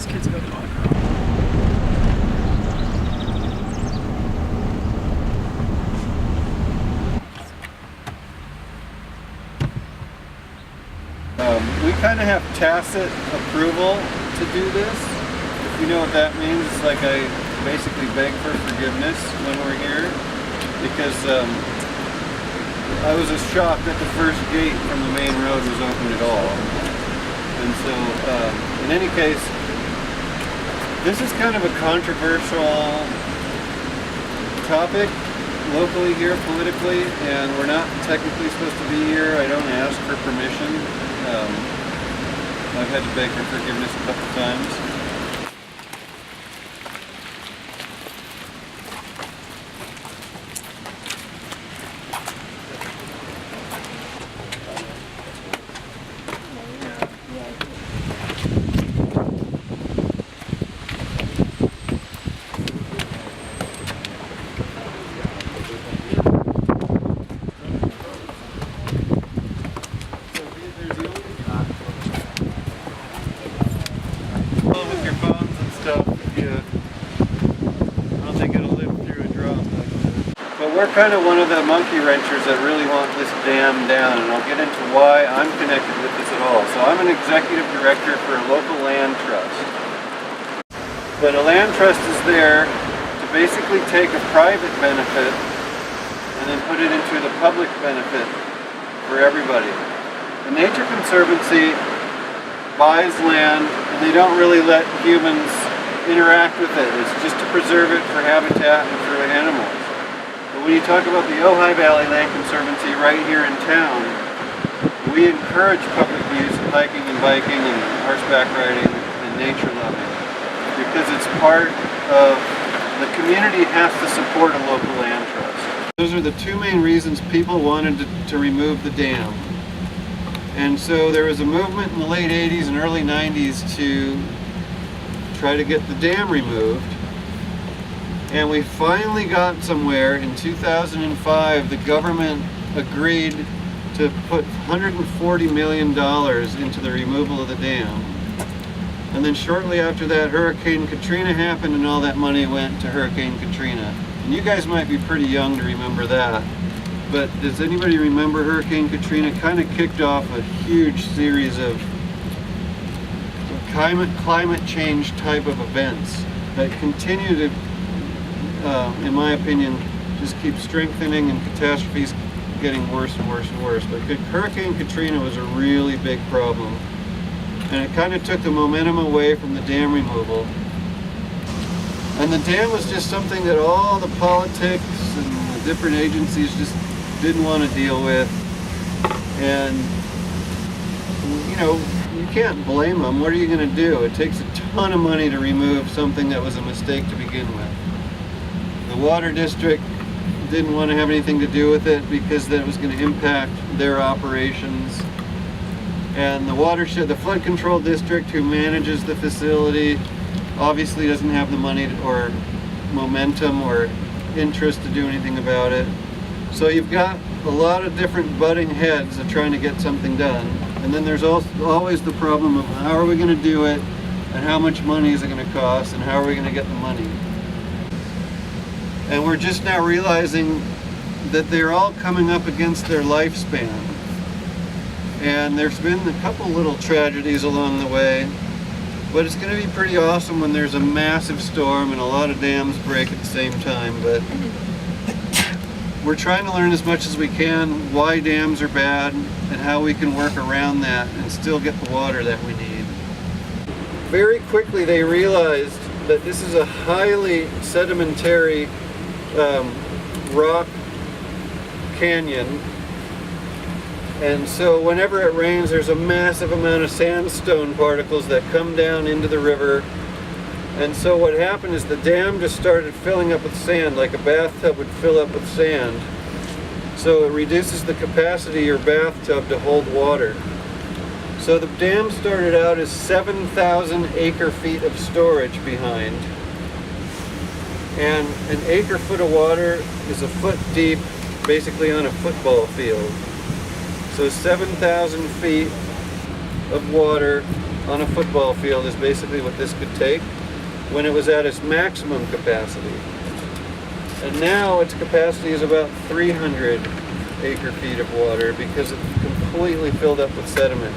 This kid's go dog. We kind of have tacit approval to do this. If you know what that means, it's like I basically beg for forgiveness when we're here, because I was as shocked that the first gate from the main road was open at all. And so, in any case, this is kind of a controversial topic locally here, politically, and we're not technically supposed to be here. I don't ask for permission. I've had to beg for forgiveness a couple times. With your phones and stuff, I don't think it'll live through a drop like this. But we're kind of one of the monkey wrenchers that really want this dam down, and I'll get into why I'm connected with this at all. So I'm an executive director for a local land trust. But a land trust is there to basically take a private benefit and then put it into the public benefit for everybody. The Nature Conservancy buys land, and they don't really let humans interact with it. It's just to preserve it for habitat and for animals. But when you talk about the Ojai Valley Land Conservancy right here in town, we encourage public use of hiking and biking and horseback riding and nature loving, because it's part of the community has to support a local land trust. Those are the two main reasons people wanted to remove the dam. And so there was a movement in the late 80s and early 90s to try to get the dam removed. And we finally got somewhere. In 2005, the government agreed to put $140 million into the removal of the dam. And then shortly after that, Hurricane Katrina happened, and all that money went to Hurricane Katrina. And you guys might be pretty young to remember that. But does anybody remember Hurricane Katrina? Kind of kicked off a huge series of climate change type of events that continue to, in my opinion, just keep strengthening, and catastrophes getting worse and worse and worse. But Hurricane Katrina was a really big problem, and it kind of took the momentum away from the dam removal. And the dam was just something that all the politics and the different agencies just didn't want to deal with. And you know, you can't blame them. What are you going to do? It takes a ton of money to remove something that was a mistake to begin with. The water district didn't want to have anything to do with it because that was going to impact their operations. And the watershed, the flood control district who manages the facility, obviously doesn't have the money or momentum or interest to do anything about it. So you've got a lot of different butting heads of trying to get something done. And then there's also always the problem of how are we going to do it, and how much money is it going to cost, and how are we going to get the money. And we're just now realizing that they're all coming up against their lifespan. And there's been a couple little tragedies along the way, but it's going to be pretty awesome when there's a massive storm and a lot of dams break at the same time. But we're trying to learn as much as we can why dams are bad and how we can work around that and still get the water that we need. Very quickly they realized that this is a highly sedimentary rock canyon, and so whenever it rains there's a massive amount of sandstone particles that come down into the river. And so what happened is the dam just started filling up with sand, like a bathtub would fill up with sand. So it reduces the capacity of your bathtub to hold water. So the dam started out as 7,000 acre-feet of storage behind. And an acre-foot of water is a foot deep, basically on a football field. So 7,000 feet of water on a football field is basically what this could take when it was at its maximum capacity. And now its capacity is about 300 acre-feet of water because it's completely filled up with sediment.